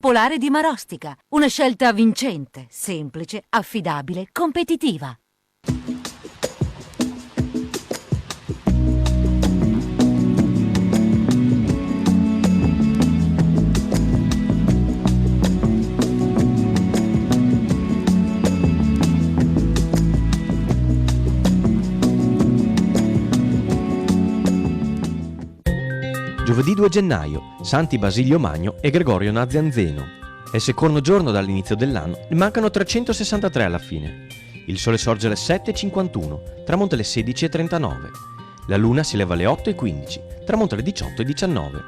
Polare di Marostica. Una scelta vincente, semplice, affidabile, competitiva. Giovedì 2 gennaio, Santi Basilio Magno e Gregorio Nazianzeno. È il secondo giorno dall'inizio dell'anno, ne mancano 363 alla fine. Il sole sorge alle 7:51, tramonta alle 16:39. La luna si leva alle 8:15, tramonta alle 18:19.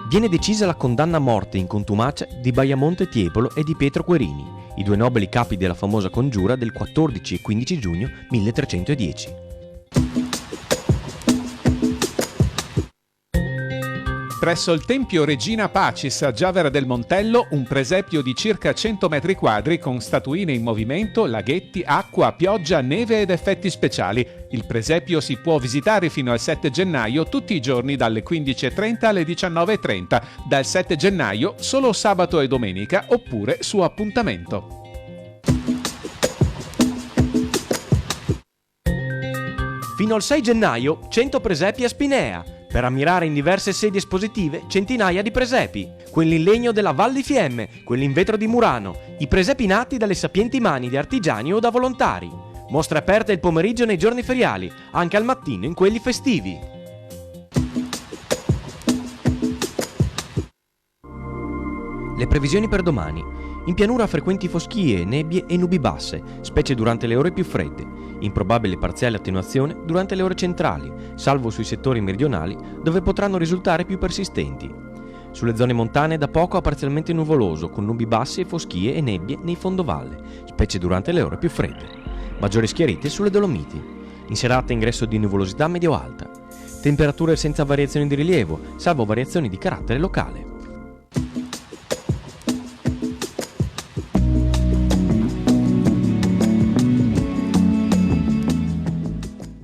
Viene decisa la condanna a morte in contumacia di Baiamonte Tiepolo e di Pietro Querini, i due nobili capi della famosa congiura del 14 e 15 giugno 1310. Presso il Tempio Regina Pacis a Giavera del Montello, un presepio di circa 100 metri quadri con statuine in movimento, laghetti, acqua, pioggia, neve ed effetti speciali. Il presepio si può visitare fino al 7 gennaio tutti i giorni dalle 15:30 alle 19:30, dal 7 gennaio solo sabato e domenica oppure su appuntamento. Fino al 6 gennaio, 100 presepi a Spinea, per ammirare in diverse sedi espositive centinaia di presepi, quelli in legno della Val di Fiemme, quelli in vetro di Murano, i presepi nati dalle sapienti mani di artigiani o da volontari. Mostre aperte il pomeriggio nei giorni feriali, anche al mattino in quelli festivi. Le previsioni per domani. In pianura frequenti foschie, nebbie e nubi basse, specie durante le ore più fredde. Improbabile parziale attenuazione durante le ore centrali, salvo sui settori meridionali dove potranno risultare più persistenti. Sulle zone montane da poco a parzialmente nuvoloso, con nubi bassi e foschie e nebbie nei fondovalle, specie durante le ore più fredde. Maggiori schiarite sulle Dolomiti. In serata ingresso di nuvolosità medio-alta. Temperature senza variazioni di rilievo, salvo variazioni di carattere locale.